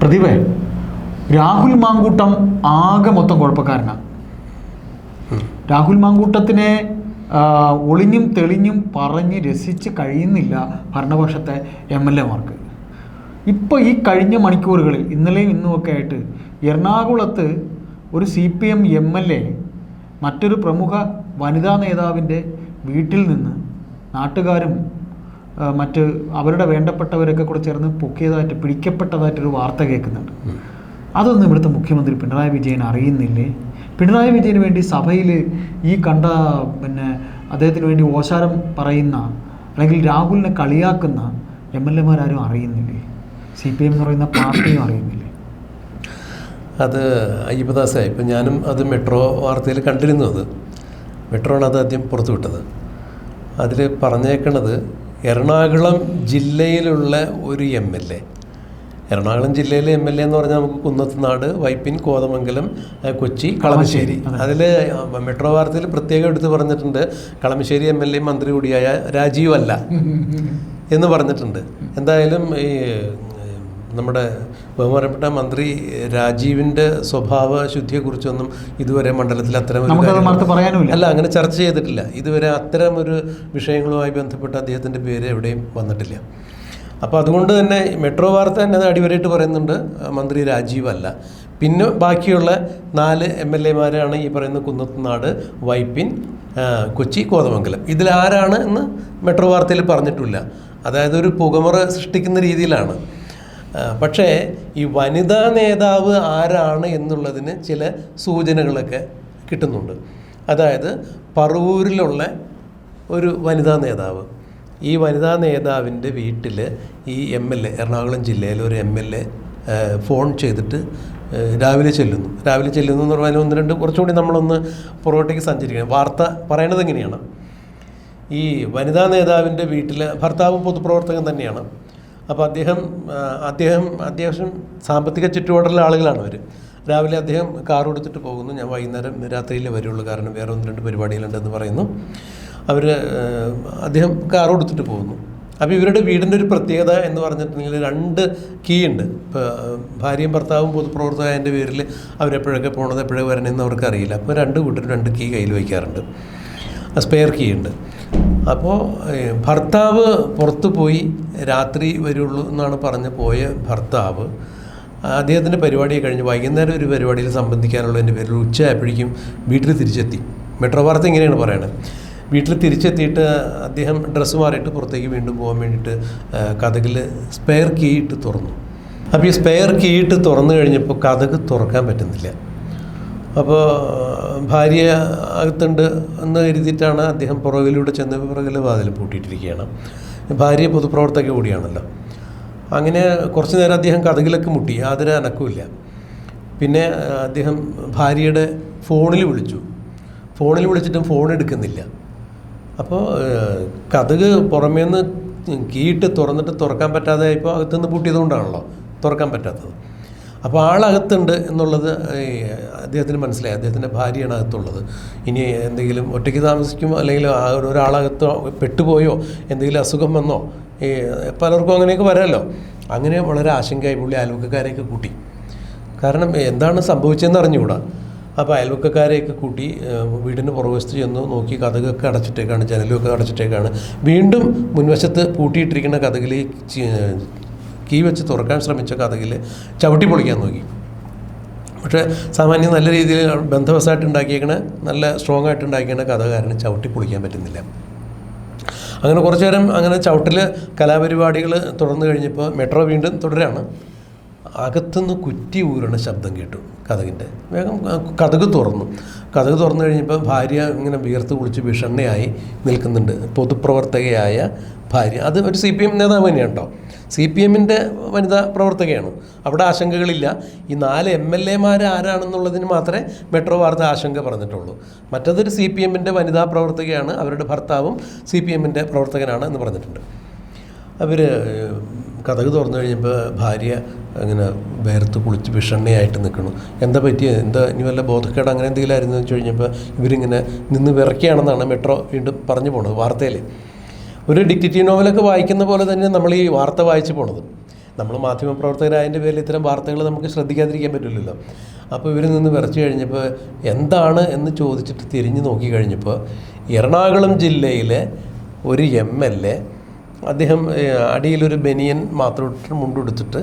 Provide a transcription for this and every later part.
പ്രതിഭേ, രാഹുൽ മാങ്കൂട്ടം ആകെ മൊത്തം കുഴപ്പക്കാരനാണ്. രാഹുൽ മാങ്കൂട്ടത്തിനെ ഒളിഞ്ഞും തെളിഞ്ഞും പറഞ്ഞ് രസിച്ച് കഴിയുന്നില്ല ഭരണപക്ഷത്തെ MLA മാർക്ക്. ഇപ്പോൾ ഈ കഴിഞ്ഞ മണിക്കൂറുകളിൽ ഇന്നലെയും ഇന്നുമൊക്കെ ആയിട്ട് എറണാകുളത്ത് ഒരു CPM MLA മറ്റൊരു പ്രമുഖ വനിതാ നേതാവിൻ്റെ വീട്ടിൽ നിന്ന് നാട്ടുകാരും മറ്റ് അവരുടെ വേണ്ടപ്പെട്ടവരൊക്കെ കൂടെ ചേർന്ന് പൊക്കിയതായിട്ട് പിടിക്കപ്പെട്ടതായിട്ടൊരു വാർത്ത കേൾക്കുന്നുണ്ട്. അതൊന്നും ഇവിടുത്തെ മുഖ്യമന്ത്രി പിണറായി വിജയൻ അറിയുന്നില്ലേ? പിണറായി വിജയന് വേണ്ടി സഭയിൽ ഈ കണ്ട അദ്ദേഹത്തിന് വേണ്ടി ഓശാരം പറയുന്ന അല്ലെങ്കിൽ രാഹുലിനെ കളിയാക്കുന്ന MLA-മാരും അറിയുന്നില്ലേ? CPM എന്ന് പറയുന്ന പാർട്ടിയും അറിയുന്നില്ലേ? അത് അയ്യപ്പദാസായി. ഇപ്പം ഞാനും അത് മെട്രോ വാർത്തയിൽ കണ്ടിരുന്നു. അത് മെട്രോയാണ് അത് ആദ്യം പുറത്തു വിട്ടത്. അതിൽ പറഞ്ഞേക്കണത് എറണാകുളം ജില്ലയിലുള്ള ഒരു MLA, എറണാകുളം ജില്ലയിലെ MLA എന്ന് പറഞ്ഞാൽ നമുക്ക് കുന്നത്തുനാട്, വൈപ്പിൻ, കോതമംഗലം, കൊച്ചി, കളമശ്ശേരി. അതിൽ മെട്രോ വാർത്തയിൽ പ്രത്യേകം എടുത്ത് പറഞ്ഞിട്ടുണ്ട് കളമശ്ശേരി MLA മന്ത്രി കൂടിയായ രാജീവ് അല്ല എന്ന് പറഞ്ഞിട്ടുണ്ട്. എന്തായാലും ഈ നമ്മുടെ ബഹുമാനപ്പെട്ട മന്ത്രി രാജീവിൻ്റെ സ്വഭാവ ശുദ്ധിയെക്കുറിച്ചൊന്നും ഇതുവരെ മണ്ഡലത്തിൽ അല്ല അങ്ങനെ ചർച്ച ചെയ്തിട്ടില്ല. ഇതുവരെ അത്തരമൊരു വിഷയങ്ങളുമായി ബന്ധപ്പെട്ട് അദ്ദേഹത്തിൻ്റെ പേര് എവിടെയും വന്നിട്ടില്ല. അപ്പോൾ അതുകൊണ്ട് തന്നെ മെട്രോ വാർത്ത തന്നെ അടിവരായിട്ട് പറയുന്നുണ്ട് മന്ത്രി രാജീവ് അല്ല. പിന്നെ ബാക്കിയുള്ള 4 MLA-മാരാണ് ഈ പറയുന്ന കുന്നത്തുനാട്, വൈപ്പിൻ, കൊച്ചി, കോതമംഗലം. ഇതിലാരാണ് എന്ന് മെട്രോ വാർത്തയിൽ പറഞ്ഞിട്ടില്ല. അതായത് ഒരു പുകമറ സൃഷ്ടിക്കുന്ന രീതിയിലാണ്. പക്ഷേ ഈ വനിതാ നേതാവ് ആരാണ് എന്നുള്ളതിന് ചില സൂചനകളൊക്കെ കിട്ടുന്നുണ്ട്. അതായത് പറവൂരിലുള്ള ഒരു വനിതാ നേതാവ്, ഈ വനിതാ നേതാവിൻ്റെ വീട്ടിൽ ഈ MLA, എറണാകുളം ജില്ലയിലെ ഒരു MLA ഫോൺ ചെയ്തിട്ട് രാവിലെ ചെല്ലുന്നു എന്ന് പറഞ്ഞാൽ 1-2 കുറച്ചുകൂടി നമ്മളൊന്ന് പുറകോട്ടേക്ക് സഞ്ചരിക്കണം. വാർത്ത പറയണത് എങ്ങനെയാണ്? ഈ വനിതാ നേതാവിൻ്റെ വീട്ടിൽ ഭർത്താവ് പൊതുപ്രവർത്തകൻ തന്നെയാണ്. അപ്പോൾ അത്യാവശ്യം സാമ്പത്തിക ചുറ്റുപാടുള്ള ആളുകളാണ് അവർ. രാവിലെ അദ്ദേഹം കാർ കൊടുത്തിട്ട് പോകുന്നു. ഞാൻ വൈകുന്നേരം രാത്രിയിലേ വരുള്ളൂ, കാരണം വേറെ 1-2 പരിപാടികളുണ്ടെന്ന് പറയുന്നു. അദ്ദേഹം കാർ കൊടുത്തിട്ട് പോകുന്നു. അപ്പോൾ ഇവരുടെ വീടിൻ്റെ ഒരു പ്രത്യേകത എന്ന് പറഞ്ഞിട്ടുണ്ടെങ്കിൽ 2 കീ ഉണ്ട്. ഇപ്പോൾ ഭാര്യയും ഭർത്താവും പൊതുപ്രവർത്തകൻ്റെ പേരിൽ അവരെപ്പോഴൊക്കെ പോകണത് എപ്പോഴൊക്കെ വരണമെന്ന് അവർക്കറിയില്ല. അപ്പോൾ 2 കൂട്ടരും 2 കീ കയ്യിൽ വയ്ക്കാറുണ്ട്. സ്പെയർ കീ ഉണ്ട്. അപ്പോൾ ഭർത്താവ് പുറത്തു പോയി രാത്രി വരുള്ളൂ എന്നാണ് പറഞ്ഞ് പോയ ഭർത്താവ് അദ്ദേഹത്തിൻ്റെ പരിപാടി കഴിഞ്ഞ് വൈകുന്നേരം ഒരു പരിപാടിയിൽ സംബന്ധിക്കാനുള്ളതിൻ്റെ പേരിൽ ഉച്ചയായപ്പോഴേക്കും വീട്ടിൽ തിരിച്ചെത്തി. മെട്രോ വാർത്ത ഇങ്ങനെയാണ് പറയണത്. വീട്ടിൽ തിരിച്ചെത്തിയിട്ട് അദ്ദേഹം ഡ്രസ്സ് മാറിയിട്ട് പുറത്തേക്ക് വീണ്ടും പോകാൻ വേണ്ടിയിട്ട് കതകിൽ സ്പെയർ കീ ഇട്ട് തുറന്നു. അപ്പോൾ ഈ സ്പെയർ കീ ഇട്ട് തുറന്നു കഴിഞ്ഞപ്പോൾ കതക് തുറക്കാൻ പറ്റുന്നില്ല. അപ്പോൾ ഭാര്യ അകത്തുണ്ട് എന്ന് കരുതിയിട്ടാണ് അദ്ദേഹം പുറകിലൂടെ ചെന്ന് പുറകിലെ വാതിൽ പൂട്ടിയിട്ടിരിക്കുകയാണ്. ഭാര്യ പൊതുപ്രവർത്തക കൂടിയാണല്ലോ. അങ്ങനെ കുറച്ച് നേരം അദ്ദേഹം കതകിലൊക്കെ മുട്ടി, യാതൊരു അനക്കമില്ല. പിന്നെ അദ്ദേഹം ഭാര്യയുടെ ഫോണിൽ വിളിച്ചിട്ടും ഫോൺ എടുക്കുന്നില്ല. അപ്പോൾ കതക് പുറമേന്ന് കീയിട്ട് തുറന്നിട്ട് തുറക്കാൻ പറ്റാതെ ആയപ്പോൾ അകത്തുനിന്ന് പൂട്ടിയതുകൊണ്ടാണല്ലോ തുറക്കാൻ പറ്റാത്തത്. അപ്പോൾ ആളകത്തുണ്ട് എന്നുള്ളത് അദ്ദേഹത്തിന് മനസ്സിലായി. അദ്ദേഹത്തിൻ്റെ ഭാര്യയാണ് അകത്തുള്ളത്. ഇനി എന്തെങ്കിലും ഒറ്റയ്ക്ക് താമസിക്കുമോ അല്ലെങ്കിൽ ഒരാളകത്ത് പെട്ടുപോയോ, എന്തെങ്കിലും അസുഖം വന്നോ, പലർക്കും അങ്ങനെയൊക്കെ വരാമല്ലോ. അങ്ങനെ വളരെ ആശങ്കയായി പുള്ളി അയൽവക്കക്കാരെയൊക്കെ കൂട്ടി. കാരണം എന്താണ് സംഭവിച്ചതെന്ന് അറിഞ്ഞുകൂടാ. അപ്പോൾ അയൽവക്കക്കാരെയൊക്കെ കൂട്ടി വീടിന് പുറകുവശത്ത് ചെന്ന് നോക്കി, കതകൊക്കെ അടച്ചിട്ടേക്കാണ്, ജനലുമൊക്കെ അടച്ചിട്ടേക്കാണ്. വീണ്ടും മുൻവശത്ത് പൂട്ടിയിട്ടിരിക്കുന്ന കതകിൽ കീ വെച്ച് തുറക്കാൻ ശ്രമിച്ച കതകിൽ ചവിട്ടി പൊളിക്കാൻ നോക്കി. പക്ഷേ സാമാന്യം നല്ല രീതിയിൽ ബന്ധവശമായിട്ട് ഉണ്ടാക്കിയേക്കണ, നല്ല സ്ട്രോങ് ആയിട്ട് ഉണ്ടാക്കിയേക്കണ കഥകാരന് ചവിട്ടി പൊളിക്കാൻ പറ്റുന്നില്ല. അങ്ങനെ കുറച്ചു നേരം അങ്ങനെ ചവിട്ടിൽ കലാപരിപാടികൾ തുടർന്നു കഴിഞ്ഞപ്പോൾ മെട്രോ വീണ്ടും തുടരാണ്. അകത്തുനിന്ന് കുറ്റി ഊരണ ശബ്ദം കേട്ടു കതകിൻ്റെ. വേഗം കതക് തുറന്നു കഴിഞ്ഞപ്പോൾ ഭാര്യ ഇങ്ങനെ വിയർത്ത് കുളിച്ച് വിഷണ്ണയായി നിൽക്കുന്നുണ്ട്. പൊതുപ്രവർത്തകയായ ഭാര്യ, അത് ഒരു CPM നേതാവ് തന്നെയാണ് കേട്ടോ. CPM-ൻ്റെ വനിതാ പ്രവർത്തകയാണ്. അവിടെ ആശങ്കകളില്ല. ഈ 4 MLA-മാർ ആരാണെന്നുള്ളതിന് മാത്രമേ മെട്രോ വാർത്ത ആശങ്ക പറഞ്ഞിട്ടുള്ളൂ. മറ്റതൊരു CPM-ൻ്റെ വനിതാ പ്രവർത്തകയാണ്, അവരുടെ ഭർത്താവും CPM-ൻ്റെ പ്രവർത്തകനാണ് എന്ന് പറഞ്ഞിട്ടുണ്ട്. അവർ കതക് തുറന്നു കഴിഞ്ഞപ്പോൾ ഭാര്യ അങ്ങനെ വേർത്ത് കുളിച്ച് വിഷണ്ണയായിട്ട് നിൽക്കുന്നു. എന്താ ഇനി വല്ല ബോധക്കേട് അങ്ങനെ എന്തെങ്കിലും ആയിരുന്നു എന്ന് വെച്ച് കഴിഞ്ഞപ്പോൾ ഇവരിങ്ങനെ നിന്ന് വിറയ്ക്കുകയാണെന്നാണ് മെട്രോ വീണ്ടും പറഞ്ഞു പോണത് വാർത്തയിൽ. ഒരു ഡിറ്റക്റ്റീവ് നോവലൊക്കെ വായിക്കുന്ന പോലെ തന്നെ നമ്മൾ ഈ വാർത്ത വായിച്ചു പോണത്. നമ്മൾ മാധ്യമപ്രവർത്തകരായതിൻ്റെ പേരിൽ ഇത്തരം വാർത്തകൾ നമുക്ക് ശ്രദ്ധിക്കാതിരിക്കാൻ പറ്റില്ലല്ലോ. അപ്പോൾ ഇവരിൽ നിന്ന് വിറച്ചു കഴിഞ്ഞപ്പോൾ എന്താണ് എന്ന് ചോദിച്ചിട്ട് തിരിഞ്ഞു നോക്കി കഴിഞ്ഞപ്പോൾ എറണാകുളം ജില്ലയിലെ ഒരു MLA അദ്ദേഹം അടിയിലൊരു ബനിയൻ മാത്രം മുണ്ടെടുത്തിട്ട്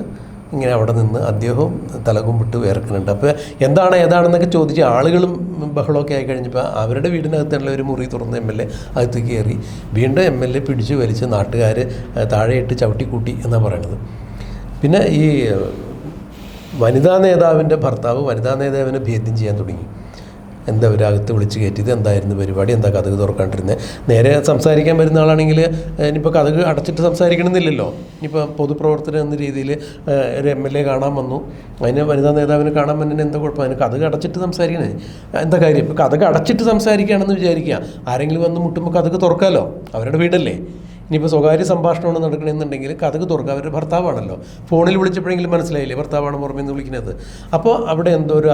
ഇങ്ങനെ അവിടെ നിന്ന് അദ്ദേഹവും തലകുമ്പിട്ട് വേർക്കുന്നുണ്ട്. അപ്പോൾ എന്താണ് ഏതാണെന്നൊക്കെ ചോദിച്ച് ആളുകളും ബഹളമൊക്കെ ആയി കഴിഞ്ഞപ്പോൾ അവരുടെ വീടിനകത്തുള്ള ഒരു മുറി തുറന്ന് MLA അകത്ത് കയറി വീണ്ടും MLA പിടിച്ചു വലിച്ച് നാട്ടുകാർ താഴെയിട്ട് ചവിട്ടിക്കൂട്ടി എന്നാണ് പറയണത്. പിന്നെ ഈ വനിതാ നേതാവിൻ്റെ ഭർത്താവ് വനിതാ നേതാവിനെ ഭേദ്യം ചെയ്യാൻ തുടങ്ങി. എന്താ അവരകത്ത് വിളിച്ച് കയറ്റിയത്, എന്തായിരുന്നു പരിപാടി, എന്താ കഥക് തുറക്കാണ്ടിരുന്നത്. നേരെ സംസാരിക്കാൻ വരുന്ന ആളാണെങ്കിൽ ഇനിയിപ്പോൾ കഥക് അടച്ചിട്ട് സംസാരിക്കണമെന്നില്ലല്ലോ. ഇനിയിപ്പോൾ പൊതുപ്രവർത്തനം എന്ന രീതിയിൽ ഒരു MLA കാണാൻ വന്നു, അതിന് വനിതാ നേതാവിനെ കാണാൻ വന്നതിന് എന്താ കുഴപ്പം, അതിന് കഥക് അടച്ചിട്ട് സംസാരിക്കണേ എന്താ കാര്യം. ഇപ്പോൾ കഥക് അടച്ചിട്ട് സംസാരിക്കുകയാണെന്ന് വിചാരിക്കുക, ആരെങ്കിലും വന്ന് മുട്ടുമ്പോൾ കഥക് തുറക്കാമല്ലോ, അവരുടെ വീടല്ലേ. ഇനിയിപ്പോൾ സ്വകാര്യ സംഭാഷണമാണ് നടക്കണമെന്നുണ്ടെങ്കിൽ കഥക് തുറക്കുക, അവരുടെ ഭർത്താവാണല്ലോ. ഫോണിൽ വിളിച്ചപ്പോഴെങ്കിലും മനസ്സിലായില്ലേ ഭർത്താവാണ് പുറമേന്ന് വിളിക്കുന്നത്. അപ്പോൾ അവിടെ എന്തോ ഒരു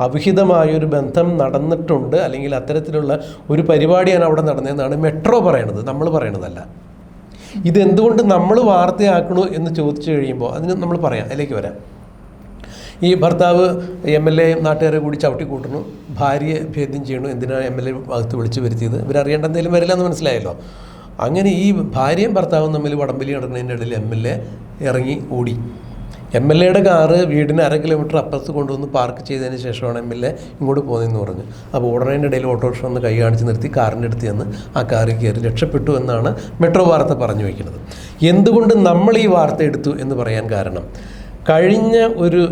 അവിഹിതമായൊരു ബന്ധം നടന്നിട്ടുണ്ട്, അല്ലെങ്കിൽ അത്തരത്തിലുള്ള ഒരു പരിപാടിയാണ് അവിടെ നടന്നതെന്നാണ് മെട്രോ പറയണത്, നമ്മൾ പറയണതല്ല. ഇതെന്തുകൊണ്ട് നമ്മൾ വാർത്തയാക്കണു എന്ന് ചോദിച്ചു കഴിയുമ്പോൾ അതിന് നമ്മൾ പറയാം, അതിലേക്ക് വരാം. ഈ ഭർത്താവ് MLA നാട്ടുകാരെ കൂടി ചവിട്ടി കൂട്ടുന്നു, ഭാര്യയെ ഭേദ്യം ചെയ്യണു. എന്തിനാണ് MLA അകത്ത് വിളിച്ചു വരുത്തിയത്, ഇവരറിയേണ്ട എന്തെങ്കിലും വരില്ല എന്ന് മനസ്സിലായല്ലോ. അങ്ങനെ ഈ ഭാര്യയും ഭർത്താവും തമ്മിൽ വടംവലി നടക്കുന്നതിൻ്റെ ഇടയിൽ MLA ഇറങ്ങി ഓടി. MLAയുടെ കാറ് വീടിന് 1/2 കിലോമീറ്റർ അപ്പുറത്ത് കൊണ്ടുവന്ന് പാർക്ക് ചെയ്തതിന് ശേഷമാണ് MLA ഇങ്ങോട്ട് പോകുന്നതെന്ന് പറഞ്ഞു. അപ്പോൾ ഓടുന്നതിൻ്റെ ഇടയിൽ ഓട്ടോറിക്ഷ വന്ന് കൈ കാണിച്ച് നിർത്തി കാറിൻ്റെ അടുത്ത് ചെന്ന് ആ കാറിൽ കയറി രക്ഷപ്പെട്ടു എന്നാണ് മെട്രോ വാർത്ത പറഞ്ഞു വയ്ക്കുന്നത്. എന്തുകൊണ്ട് നമ്മൾ ഈ വാർത്ത എടുത്തു എന്ന് പറയാൻ കാരണം, കഴിഞ്ഞ ഒരു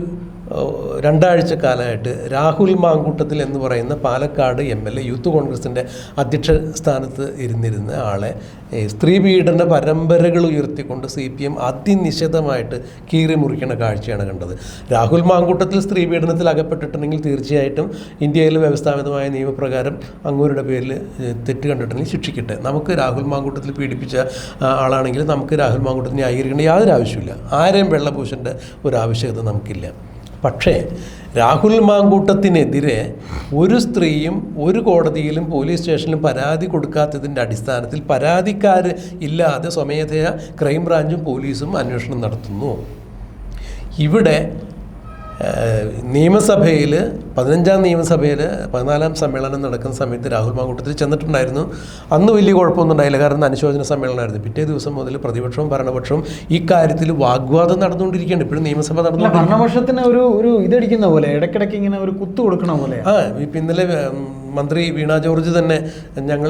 2 ആഴ്ച കാലമായിട്ട് രാഹുൽ മാങ്കൂട്ടത്തിൽ എന്ന് പറയുന്ന പാലക്കാട് MLA യൂത്ത് കോൺഗ്രസിൻ്റെ അധ്യക്ഷ സ്ഥാനത്ത് ഇരുന്നിരുന്ന ആളെ സ്ത്രീ പീഡന പരമ്പരകൾ ഉയർത്തിക്കൊണ്ട് CPM അതിനിശിതമായിട്ട് കീറി മുറിക്കുന്ന കാഴ്ചയാണ് കണ്ടത്. രാഹുൽ മാങ്കൂട്ടത്തിൽ സ്ത്രീ പീഡനത്തിൽ അകപ്പെട്ടിട്ടുണ്ടെങ്കിൽ തീർച്ചയായിട്ടും ഇന്ത്യയിലെ വ്യവസ്ഥാപിതമായ നിയമപ്രകാരം അങ്ങോരുടെ പേരിൽ തെറ്റ് കണ്ടിട്ടുണ്ടെങ്കിൽ ശിക്ഷിക്കട്ടെ. നമുക്ക് രാഹുൽ മാങ്കൂട്ടത്തിൽ പീഡിപ്പിച്ച ആളാണെങ്കിൽ നമുക്ക് രാഹുൽ മാങ്കൂട്ടത്തിനെ ന്യായീകരിക്കേണ്ട യാതൊരു ആവശ്യമില്ല, ആരെയും വെള്ളപൂശേണ്ട ഒരു ആവശ്യകത നമുക്കില്ല. പക്ഷേ രാഹുൽ മാങ്കൂട്ടത്തിനെതിരെ ഒരു സ്ത്രീയും ഒരു കോടതിയിലും പോലീസ് സ്റ്റേഷനിലും പരാതി കൊടുക്കാത്തതിൻ്റെ അടിസ്ഥാനത്തിൽ പരാതിക്കാർ ഇല്ലാതെ സ്വമേധയാ ക്രൈംബ്രാഞ്ചും പോലീസും അന്വേഷണം നടത്തുന്നു. ഇവിടെ നിയമസഭയിൽ 15ാം നിയമസഭയിൽ 14ാം സമ്മേളനം നടക്കുന്ന സമയത്ത് രാഹുൽ മാങ്കൂട്ടത്തിൽ ചെന്നിട്ടുണ്ടായിരുന്നു. അന്ന് വലിയ കുഴപ്പമൊന്നും ഉണ്ടായില്ല, കാരണം അനുശോചന സമ്മേളനമായിരുന്നു. പിറ്റേ ദിവസം മുതൽ പ്രതിപക്ഷവും ഭരണപക്ഷവും ഈ കാര്യത്തിൽ വാഗ്വാദം നടന്നുകൊണ്ടിരിക്കുകയാണ്. ഇപ്പോഴും നിയമസഭ നടന്നു. ഭരണപക്ഷത്തിന് ഒരു ഇതടിക്കുന്ന പോലെ ഇടയ്ക്കിടയ്ക്ക് ഇങ്ങനെ ഒരു കുത്തു കൊടുക്കണ പോലെ. ഇപ്പം ഇന്നലെ മന്ത്രി വീണ ജോർജ് തന്നെ ഞങ്ങൾ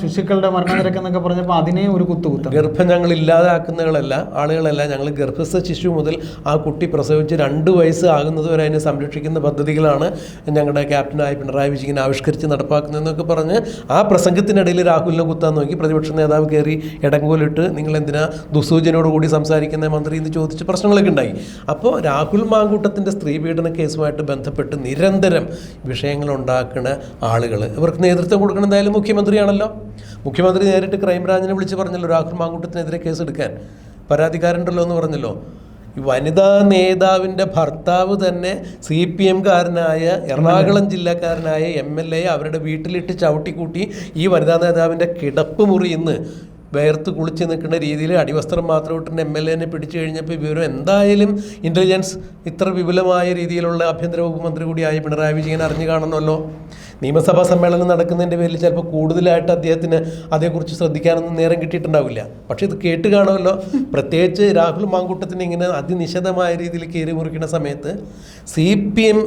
ശിശുക്കളുടെ മരണനിരക്ക് എന്നൊക്കെ പറഞ്ഞപ്പോൾ അതിനെ ഒരു കുത്തുകുത്ത ഗർഭം ഞങ്ങൾ ഇല്ലാതാക്കുന്നതല്ല ആളുകളല്ല, ഞങ്ങൾ ഗർഭസ്ഥ ശിശു മുതൽ ആ കുട്ടി പ്രസവിച്ച് 2 വയസ്സ് ആകുന്നതുവരെ അതിനെ സംരക്ഷിക്കുന്ന പദ്ധതികളാണ് ഞങ്ങളുടെ ക്യാപ്റ്റനായ പിണറായി വിജയൻ ആവിഷ്കരിച്ച് നടപ്പാക്കുന്നതെന്നൊക്കെ പറഞ്ഞ് ആ പ്രസംഗത്തിനിടയിൽ രാഹുലിനെ കുത്താൻ നോക്കി പ്രതിപക്ഷ നേതാവ് കയറി ഇടങ്കോലിട്ട് നിങ്ങൾ എന്തിനാ ദുസൂചനയോടുകൂടി സംസാരിക്കുന്ന മന്ത്രി എന്ന് ചോദിച്ച് പ്രശ്നങ്ങളൊക്കെ ഉണ്ടായി. അപ്പോൾ രാഹുൽ മാങ്കൂട്ടത്തിൻ്റെ സ്ത്രീ പീഡന കേസുമായിട്ട് ബന്ധപ്പെട്ട് നിരന്തരം വിഷയങ്ങളുണ്ടാക്കുന്ന ആളുകൾ ഇവർക്ക് നേതൃത്വം കൊടുക്കണം എന്തായാലും മുഖ്യമന്ത്രിയാണല്ലോ. മുഖ്യമന്ത്രി നേരിട്ട് ക്രൈംബ്രാഞ്ചിനെ വിളിച്ച് പറഞ്ഞല്ലോ രാഹുൽ മാങ്കൂട്ടത്തിനെതിരെ കേസെടുക്കാൻ, പരാതിക്കാരുണ്ടല്ലോ എന്ന് പറഞ്ഞല്ലോ. ഈ വനിതാ നേതാവിൻ്റെ ഭർത്താവ് തന്നെ CPM-കാരനായ എറണാകുളം ജില്ലക്കാരനായ MLA അവരുടെ വീട്ടിലിട്ട് ചവിട്ടിക്കൂട്ടി ഈ വനിതാ നേതാവിൻ്റെ കിടപ്പ് മുറിയിന്ന് വേർത്ത് കുളിച്ച് നിൽക്കുന്ന രീതിയിൽ അടിവസ്ത്രം മാത്രം ഇട്ടിട്ട് MLA-നെ പിടിച്ചു കഴിഞ്ഞപ്പോൾ വിവരം എന്തായാലും ഇൻ്റലിജൻസ് ഇത്ര വിപുലമായ രീതിയിലുള്ള ആഭ്യന്തര വകുപ്പ് മന്ത്രി കൂടിയായ പിണറായി വിജയൻ അറിഞ്ഞു കാണണമല്ലോ. നിയമസഭാ സമ്മേളനം നടക്കുന്നതിൻ്റെ പേരിൽ ചിലപ്പോൾ കൂടുതലായിട്ട് അദ്ദേഹത്തിന് അതേക്കുറിച്ച് ശ്രദ്ധിക്കാനൊന്നും നേരം കിട്ടിയിട്ടുണ്ടാവില്ല. പക്ഷേ ഇത് കേട്ട് കാണുമല്ലോ. പ്രത്യേകിച്ച് രാഹുൽ മാങ്കൂട്ടത്തിന് ഇങ്ങനെ അതിനിശിതമായ രീതിയിൽ കയറി മുറിക്കുന്ന സമയത്ത് CPM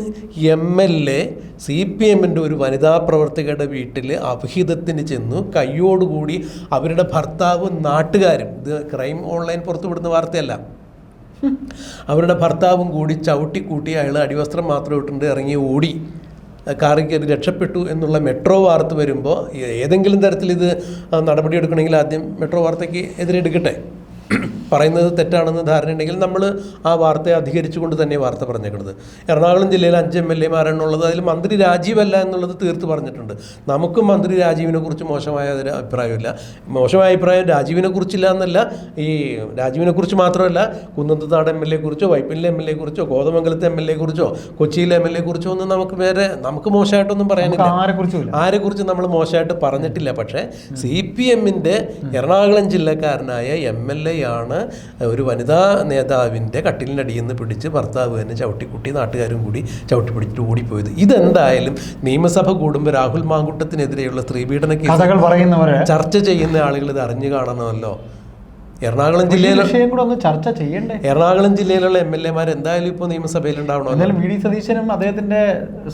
MLA CPM-ൻ്റെ ഒരു വനിതാ പ്രവർത്തകരുടെ വീട്ടിൽ അവിഹിതത്തിന് ചെന്നു, കയ്യോടുകൂടി അവരുടെ ഭർത്താവും നാട്ടുകാരും, ഇത് ക്രൈം ഓൺലൈൻ പുറത്തുവിടുന്ന വാർത്തയല്ല, അവരുടെ ഭർത്താവും കൂടി ചവിട്ടിക്കൂട്ടി അയാൾ അടിവസ്ത്രം മാത്രം ഇട്ടുണ്ട് ഇറങ്ങി ഓടി കാറിൽ കയറി രക്ഷപ്പെട്ടു എന്നുള്ള മെട്രോ വാർത്ത വരുമ്പോൾ ഏതെങ്കിലും തരത്തിൽ ഇത് നടപടിയെടുക്കണമെങ്കിൽ ആദ്യം മെട്രോ വാർത്തയ്ക്ക് എതിരെ എടുക്കട്ടെ. പറയുന്നത് തെറ്റാണെന്ന് ധാരണയുണ്ടെങ്കിൽ നമ്മൾ ആ വാർത്തയെ അധികരിച്ചുകൊണ്ട് തന്നെ വാർത്ത പറഞ്ഞേക്കുന്നത്. എറണാകുളം ജില്ലയിൽ 5 MLA-മാരാണുള്ളത്, അതിൽ മന്ത്രി രാജീവല്ല എന്നുള്ളത് തീർത്ത് പറഞ്ഞിട്ടുണ്ട്. നമുക്കും മന്ത്രി രാജീവിനെ കുറിച്ച് മോശമായ ഒരു അഭിപ്രായമില്ല. മോശമായ അഭിപ്രായം രാജീവിനെ കുറിച്ചില്ല എന്നല്ല, ഈ രാജീവിനെ കുറിച്ച് മാത്രമല്ല, കുന്നത്തുനാട് MLA കുറിച്ചോ വൈപ്പിനിലെ MLA കുറിച്ചോ കോതമംഗലത്തെ MLA കുറിച്ചോ കൊച്ചിയിലെ MLA കുറിച്ചോ ഒന്നും നമുക്ക് മോശമായിട്ടൊന്നും പറയാനില്ല. ആരെക്കുറിച്ച് നമ്മൾ മോശമായിട്ട് പറഞ്ഞിട്ടില്ല. പക്ഷേ CPM-ൻ്റെ എറണാകുളം ജില്ലക്കാരനായ MLA ആണ് ഒരു വനിതാ നേതാവിൻ്റെ കട്ടിലിനടിയിൽ നിന്ന് പിടിച്ച് ഭർത്താവ് തന്നെ ചവിട്ടിക്കുട്ടി നാട്ടുകാരും കൂടി ചവിട്ടി പിടിച്ചിട്ട് ഓടിപ്പോയത്. ഇതെന്തായാലും നിയമസഭ കൂടുമ്പോൾ രാഹുൽ മാങ്കൂട്ടത്തിനെതിരെയുള്ള സ്ത്രീപീഡന കഥകൾ പറയുന്നവരെ ചർച്ച ചെയ്യുന്ന ആളുകൾ ഇത് അറിഞ്ഞു കാണണമല്ലോ. എറണാകുളം ജില്ലയിലെ വിഷയം കൂടെ ഒന്ന് ചർച്ച ചെയ്യണ്ടേ? എറണാകുളം ജില്ലയിലുള്ള MLA-മാർ എന്തായാലും ഇപ്പോൾ നിയമസഭയിൽ ഉണ്ടാവണം. എന്തായാലും വി.ഡി. സതീശനും അദ്ദേഹത്തിന്റെ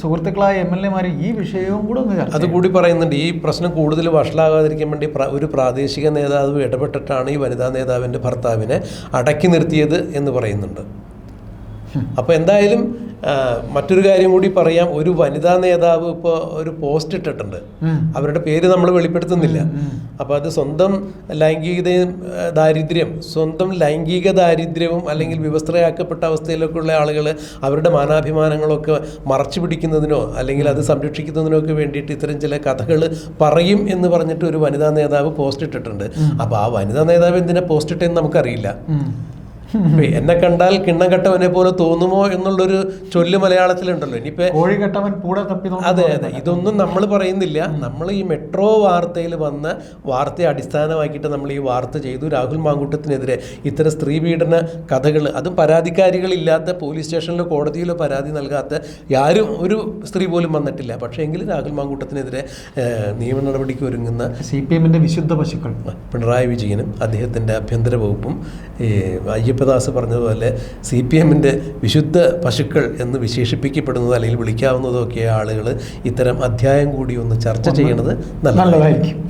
സുഹൃത്തുക്കളായ MLA-മാർ ഈ വിഷയവും കൂടെ ഒന്ന് അതുകൂടി പറയുന്നുണ്ട്. ഈ പ്രശ്നം കൂടുതൽ വഷളാകാതിരിക്കാൻ വേണ്ടി ഒരു പ്രാദേശിക നേതാവ് ഇടപെട്ടിട്ടാണ് ഈ വനിതാ നേതാവിൻ്റെ ഭർത്താവിനെ അടക്കി നിർത്തിയത് എന്ന് പറയുന്നുണ്ട്. അപ്പോൾ എന്തായാലും മറ്റൊരു കാര്യം കൂടി പറയാം. ഒരു വനിതാ നേതാവ് ഇപ്പോൾ ഒരു പോസ്റ്റ് ഇട്ടിട്ടുണ്ട്. അവരുടെ പേര് നമ്മൾ വെളിപ്പെടുത്തുന്നില്ല. അപ്പോൾ അത് സ്വന്തം ലൈംഗിക ദാരിദ്ര്യവും അല്ലെങ്കിൽ വിവസ്ത്രയാക്കപ്പെട്ട അവസ്ഥയിലൊക്കെ ഉള്ള ആളുകൾ അവരുടെ മാനാഭിമാനങ്ങളൊക്കെ മറച്ചു പിടിക്കുന്നതിനോ അല്ലെങ്കിൽ അത് സംരക്ഷിക്കുന്നതിനോ ഒക്കെ വേണ്ടിയിട്ട് ഇത്തരം ചില കഥകൾ പറയും എന്ന് പറഞ്ഞിട്ട് ഒരു വനിതാ നേതാവ് പോസ്റ്റ് ഇട്ടിട്ടുണ്ട്. അപ്പോൾ ആ വനിതാ നേതാവ് എന്തിനാ പോസ്റ്റ് ഇട്ടെന്ന് നമുക്കറിയില്ല. എന്നെ കണ്ടാൽ കിണ്ണം കെട്ടവനെ പോലെ തോന്നുമോ എന്നുള്ളൊരു ചൊല്ല് മലയാളത്തിലുണ്ടല്ലോ. ഇനിയിപ്പോ അതെ, ഇതൊന്നും നമ്മൾ പറയുന്നില്ല. നമ്മൾ ഈ മെട്രോ വാർത്തയിൽ വന്ന വാർത്തയെ അടിസ്ഥാനമാക്കിയിട്ട് നമ്മൾ ഈ വാർത്ത ചെയ്തു. രാഹുൽ മാങ്കൂട്ടത്തിനെതിരെ ഇത്തരം സ്ത്രീപീഡന കഥകൾ, അതും പരാതിക്കാരികളില്ലാത്ത, പോലീസ് സ്റ്റേഷനിലോ കോടതിയിലോ പരാതി നൽകാത്ത ആരും ഒരു സ്ത്രീ പോലും വന്നിട്ടില്ല. പക്ഷേ എങ്കിലും രാഹുൽ മാങ്കൂട്ടത്തിനെതിരെ നിയമ നടപടിക്ക് ഒരുങ്ങുന്ന CPM-ന്റെ വിശുദ്ധ പശുക്കൾ പിണറായി വിജയനും അദ്ദേഹത്തിൻ്റെ ആഭ്യന്തര വകുപ്പും അയ്യപ്പദാസ് പറഞ്ഞതുപോലെ CPM-ന്റെ വിശുദ്ധ പശുക്കൾ എന്ന് വിശേഷിപ്പിക്കപ്പെടുന്നത് അല്ലെങ്കിൽ വിളിക്കാവുന്നതൊക്കെ ആളുകൾ ഇത്തരം അധ്യായം കൂടി ഒന്ന് ചർച്ച ചെയ്യണത് നല്ലതായിരിക്കും.